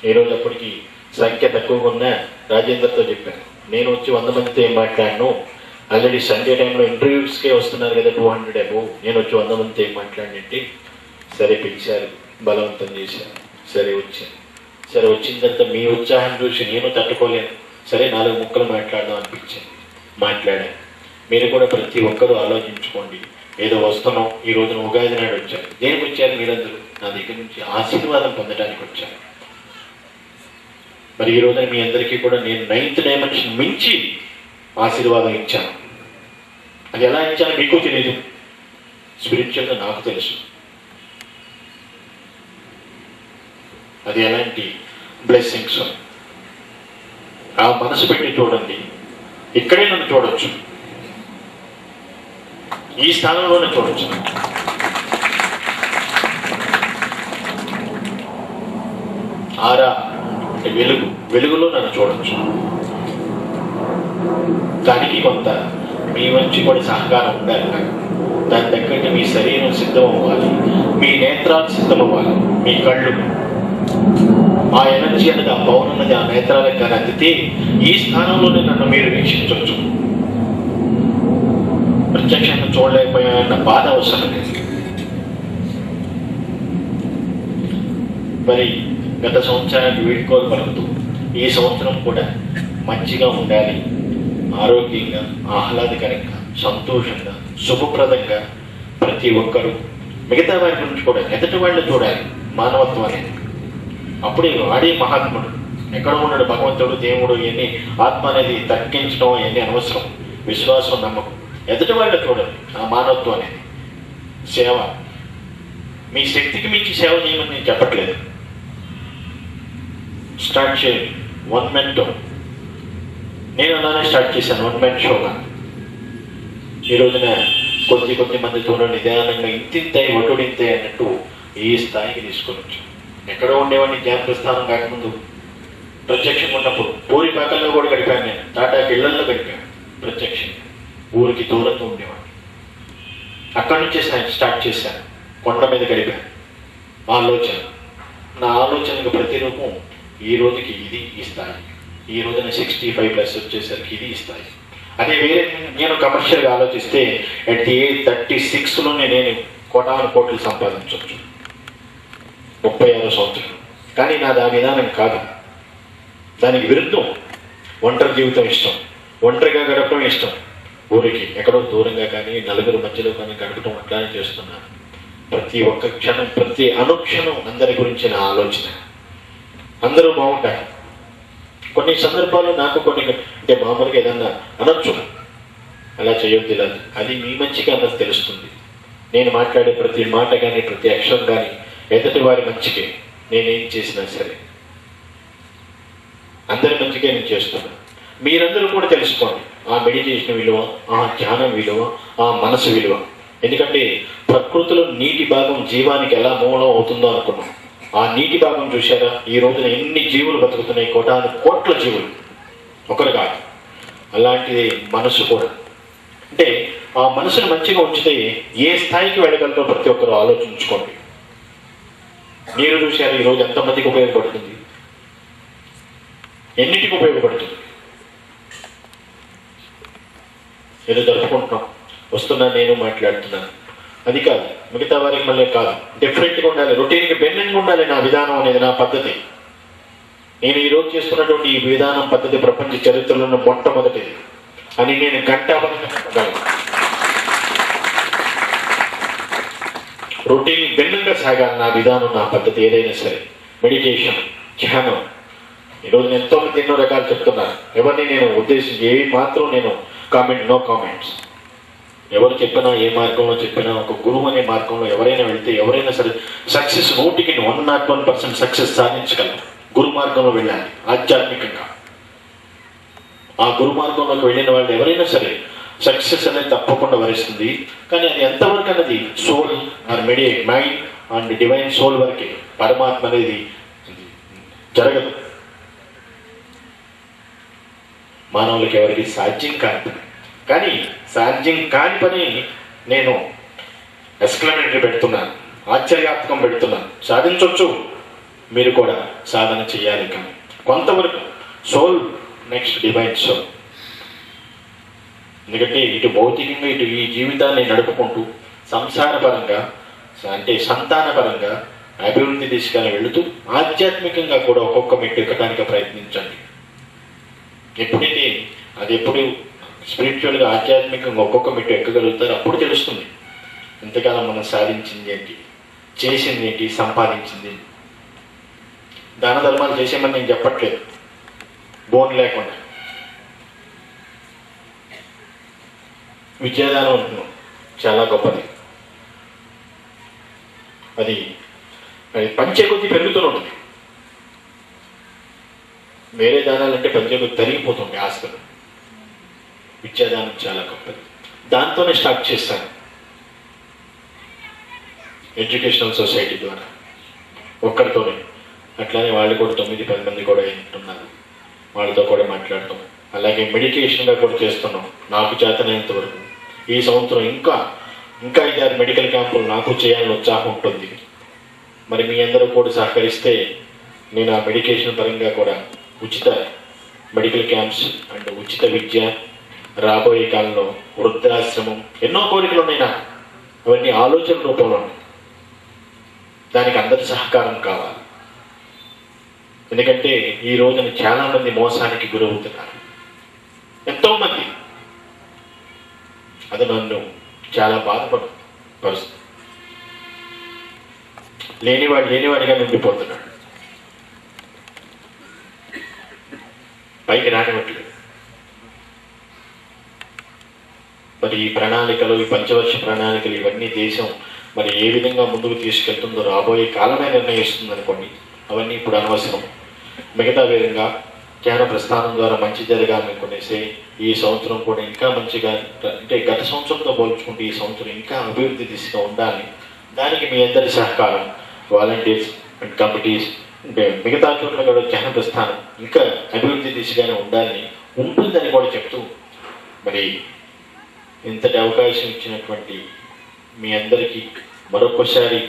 ఈరోజు అప్పటికి సంఖ్య తక్కువగా ఉన్న రాజేందర్తో చెప్పాను, నేను వచ్చి 100 మందితో ఏం మాట్లాడను, ఆల్రెడీ సండే టైంలో ఇంటర్వ్యూస్కే వస్తున్నారు కదా 200 అబోవ్, నేను వచ్చి 100 మందితో ఏం మాట్లాడినట్టు. సరే పిలిచారు, బలవంతం చేశారు, సరే వచ్చాను. సరే వచ్చిన తర్వాత మీ ఉత్సాహం చూసి నేను తట్టుకోలేను, సరే 4 ముక్కలు మాట్లాడదాం అనిపించింది, మాట్లాడాను. మీరు కూడా ప్రతి ఒక్కరూ ఆలోచించుకోండి. ఏదో వస్తున్నాం, ఈ రోజున ఉగాది నాడు వచ్చారు. దేనికి వచ్చారు మీరందరూ? నా దగ్గర నుంచి ఆశీర్వాదం పొందడానికి వచ్చారు. మరి ఈ రోజున మీ అందరికీ కూడా నేను 9th డైమెన్షన్ మించి ఆశీర్వాదం ఇచ్చాను. అది ఎలా ఇచ్చానో మీకు తెలియదు, స్పిరిచువల్గా నాకు తెలుసు. అది ఎలాంటి బ్లెస్సింగ్స్ ఆ మనసు పెట్టి చూడండి. ఇక్కడే నన్ను చూడొచ్చు, ఈ స్థానంలోనే చూడొచ్చు. ఆరా అంటే వెలుగులో నన్ను చూడొచ్చు. దానికి కొంత మీ నుంచి కూడా సహకారం ఉండాలి. దాని తగ్గట్టు మీ శరీరం సిద్ధం అవ్వాలి, మీ నేత్రాలు సిద్ధం అవ్వాలి, మీ కళ్ళు ఆ ఎనర్జీ అన్నది, ఆ పవన్ అన్నది ఆ నేత్రాలకు కానీ అందితే ఈ స్థానంలోనే నన్ను మీరు వీక్షించవచ్చు. ప్రత్యక్షంగా చూడలేకపోయాన్న బాధ అవసరం లేదు. మరి గత సంవత్సరానికి వీడ్కోలు పలుకుతూ ఈ సంవత్సరం కూడా మంచిగా ఉండాలి, ఆరోగ్యంగా, ఆహ్లాదకరంగా, సంతోషంగా, శుభప్రదంగా ప్రతి ఒక్కరూ మిగతా వారి గురించి కూడా ఎదుటి వాళ్ళు చూడాలి. మానవత్వం అనేది అప్పుడే వాడే మహాత్ముడు. ఎక్కడ ఉన్నాడు భగవంతుడు, దేవుడు, ఇవన్నీ ఆత్మ అనేది తర్కించడం ఇవన్నీ అనవసరం. విశ్వాసం, నమ్మకం, ఎదుటి వాళ్ళు చూడాలి. ఆ మానవత్వం అనేది సేవ. మీ శక్తికి మించి సేవ చేయమని నేను చెప్పట్లేదు. స్టార్ట్ చేయండి 1 man show. నేను అలానే స్టార్ట్ చేశాను 1 man షోగా. ఈ రోజున కొద్ది మంది చూడండి నిదానంగా ఇంతింతాయి ఒటుడింతాయి అన్నట్టు ఈ స్థాయికి తీసుకొని వచ్చాం. ఎక్కడో ఉండేవాడిని జ్ఞాన ప్రస్థానం కాకముందు, ప్రత్యక్షంగా ఉన్నప్పుడు పూరిపాకల్లో కూడా గడిపాను నేను, టాటాకి ఇళ్లలో గడిపాను ప్రత్యక్షంగా. ఊరికి దూరంగా ఉండేవాడిని. అక్కడి నుంచే స్టార్ట్ చేశాను, కొండ మీద గడిపాను. ఆలోచన, నా ఆలోచనకు ప్రతిరూపం ఈ రోజుకి ఇది ఈ స్థాయి. ఈ రోజున 65+ వచ్చేసరికి ఇది ఈ స్థాయి. అదే వేరే నేను కమర్షియల్గా ఆలోచిస్తే అట్ ది ఏజ్ 36లోనే నేను కోటాను కోట్లు సంపాదించవచ్చు, 36 సంవత్సరాలు. కానీ నాది ఆ విధానం కాదు. దానికి విరుద్ధం. ఒంటరి జీవితం ఇష్టం, ఒంటరిగా గడపడం ఇష్టం. ఊరికి ఎక్కడో దూరంగా కానీ నలుగురు మధ్యలో కానీ గడపడం అట్లానే చేస్తున్నాను. ప్రతి ఒక్క క్షణం, ప్రతి అనుక్షణం అందరి గురించి నా ఆలోచన. అందరూ బాగుంటారు. కొన్ని సందర్భాల్లో నాకు కొన్ని అంటే మామూలుగా ఏదన్నా అనొచ్చు, అలా చేయొద్దు ఇలా, అది మీ మంచిగా అన్నది తెలుస్తుంది. నేను మాట్లాడే ప్రతి మాట కానీ ప్రతి అక్షరం కానీ ఎదుటి వారి మంచికే. నేనేం చేసినా సరే అందరి మంచిగా నేను చేస్తున్నాను. మీరందరూ కూడా తెలుసుకోండి ఆ మెడిటేషన్ విలువ, ఆ ధ్యానం విలువ, ఆ మనసు విలువ. ఎందుకంటే ప్రకృతిలో నీటి భాగం జీవానికి ఎలా మూలం అవుతుందో అనుకున్నాం. ఆ నీటి భాగం చూశారా? ఈ రోజున ఎన్ని జీవులు బతుకుతున్నాయి, కోటాను కోట్ల జీవులు, ఒకరు కాదు. అలాంటిది మనసు కూడా. అంటే ఆ మనసును మంచిగా ఉంచితే ఏ స్థాయికి వెళ్ళగలరో ప్రతి ఒక్కరు ఆలోచించుకోండి. నీరు చూశారు ఈరోజు ఎంతమందికి ఉపయోగపడుతుంది, ఎన్నిటికి ఉపయోగపడుతుంది. ఏదో జరుపుకుంటున్నాం, వస్తున్నా నేను మాట్లాడుతున్నాను, అది కాదు. మిగతా వారికి మళ్ళీ కాదు, డిఫరెంట్గా ఉండాలి, రొటీన్కి భిన్నంగా ఉండాలి నా విధానం అనేది, నా పద్ధతి. నేను ఈరోజు చేస్తున్నటువంటి ఈ విధానం పద్ధతి ప్రపంచ చరిత్రలో మొట్టమొదటిది అని నేను గంటాపడగలను. రొటీన్ భిన్నంగా సాగాలి నా విధానం, నా పద్ధతి ఏదైనా సరే. మెడిటేషన్, ధ్యానం. ఈరోజు నేను ఎంతో మంది ఎన్నో రకాలు చెప్తున్నాను. ఎవరిని నేను ఉద్దేశించి ఏ మాత్రం నేను నో కామెంట్స్. ఎవరు చెప్పినా, ఏ మార్గంలో చెప్పినా, ఒక గురువు అనే మార్గంలో ఎవరైనా వెళ్తే ఎవరైనా సరే సక్సెస్ 100కి 101% సక్సెస్ సాధించగలరు. గురు మార్గంలో వెళ్ళాలి ఆధ్యాత్మికంగా. ఆ గురు మార్గంలోకి వెళ్ళిన వాళ్ళు ఎవరైనా సరే సక్సెస్ అనేది తప్పకుండా వరిస్తుంది. కానీ అది ఎంతవరకు అన్నది soul or mind and divine soul వరకే. పరమాత్మ అనేది జరగదు, మానవులకి ఎవరికి సాధ్యం కాని పని. కానీ సాధ్యం కాని పని నేను ఎక్స్క్లమేటరీ పెడుతున్నాను, ఆశ్చర్యాత్మకం పెడుతున్నాను. సాధించవచ్చు, మీరు కూడా సాధన చేయాలి. కానీ కొంతవరకు సోల్ నెక్స్ట్ డివైన్ సోల్. ఎందుకంటే ఇటు భౌతికంగా ఇటు ఈ జీవితాన్ని నడుపుకుంటూ సంసారపరంగా అంటే సంతానపరంగా అభివృద్ధి దిశగా వెళుతూ ఆధ్యాత్మికంగా కూడా ఒక్కొక్క మెట్టు ఎక్కడానికి ప్రయత్నించండి. ఎప్పుడైతే అది ఎప్పుడు స్పిరిచువల్గా ఆధ్యాత్మికంగా ఒక్కొక్క మెట్టు ఎక్కగలుగుతారో అప్పుడు తెలుస్తుంది ఇంతకాలం మనం సాధించింది ఏంటి, చేసింది ఏంటి, సంపాదించింది. దాన ధర్మాలు చేసేమని నేను చెప్పట్లేదు, బోన్ లేకుండా. విద్యాదానం ఉంటున్నాం, చాలా గొప్పది. అది పంచే కొద్దీ పెరుగుతూనే ఉంటుంది. వేరే దానాలంటే పంచే కొద్దీ తరిగిపోతుంది ఆస్తులు. విద్యాదానం చాలా గొప్పది. దాంతోనే స్టార్ట్ చేస్తాను. ఎడ్యుకేషనల్ సొసైటీ ద్వారా ఒక్కరితోనే. అట్లానే వాళ్ళు కూడా 9-10 మంది కూడా ఉంటున్నారు, వాళ్ళతో కూడా మాట్లాడతాం. అలాగే మెడిటేషన్గా కూడా చేస్తున్నాం నాకు చేతనైనంత వరకు. ఈ సంవత్సరం ఇంకా 5-6 మెడికల్ క్యాంపులు నాకు చేయాలని ఉత్సాహం ఉంటుంది. మరి మీ అందరూ కూడా సహకరిస్తే నేను ఆ మెడికేషన్ పరంగా కూడా ఉచిత మెడికల్ క్యాంప్స్ అండ్ ఉచిత విద్య, రాబోయే కాలంలో వృద్ధాశ్రమం, ఎన్నో కోరికలు ఉన్నాయి నాకు. అవన్నీ ఆలోచన రూపంలో ఉన్నాయి. దానికి అందరి సహకారం కావాలి. ఎందుకంటే ఈ రోజున చాలా మంది మోసానికి గురవుతున్నారు, ఎంతోమంది. అది నన్ను చాలా బాధపరుస్తుంది. లేనివాడిగా నిండిపోతున్నాడు, పైకి రానివ్వట్లేదు. మరి ఈ ప్రణాళికలు, ఈ పంచవర్ష ప్రణాళికలు, ఇవన్నీ దేశం మరి ఏ విధంగా ముందుకు తీసుకెళ్తుందో రాబోయే కాలమే నిర్ణయిస్తుంది అనుకోండి. అవన్నీ ఇప్పుడు అనవసరం. మిగతా విధంగా జ్ఞాన ప్రస్థానం ద్వారా మంచి జరగాలనుకునేసి ఈ సంవత్సరం కూడా ఇంకా మంచిగా, అంటే గత సంవత్సరంతో పోల్చుకుంటే ఈ సంవత్సరం ఇంకా అభివృద్ధి దిశగా ఉండాలి. దానికి మీ అందరి సహకారం, వాలంటీర్స్ అండ్ కమిటీస్, అంటే మిగతా చోట్ల కూడా జ్ఞాన ప్రస్థానం ఇంకా అభివృద్ధి దిశగానే ఉంటుందని కూడా చెప్తూ, మరి ఇంతటి అవకాశం ఇచ్చినటువంటి మీ అందరికీ మరొకసారి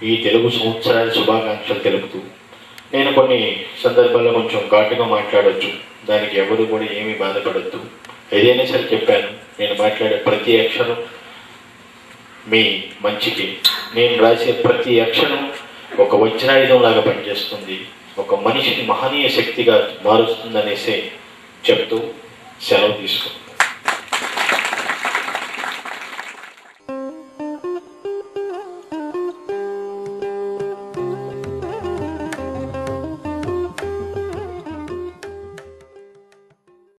ఈ తెలుగు సంవత్సరాల శుభాకాంక్షలు తెలుపుతూ, నేను కొన్ని సందర్భాల్లో కొంచెం ఘాటుగా మాట్లాడవచ్చు, దానికి ఎవరు కూడా ఏమీ బాధపడద్దు. ఏదైనా సరే చెప్పాను, నేను మాట్లాడే ప్రతి అక్షరం మీ మంచికి, నేను రాసే ప్రతి అక్షరం ఒక వజ్రాయుధం లాగా పనిచేస్తుంది, ఒక మనిషిని మహనీయ శక్తిగా మారుస్తుందనేసే చెప్తూ సెలవు తీసుకుంటాను.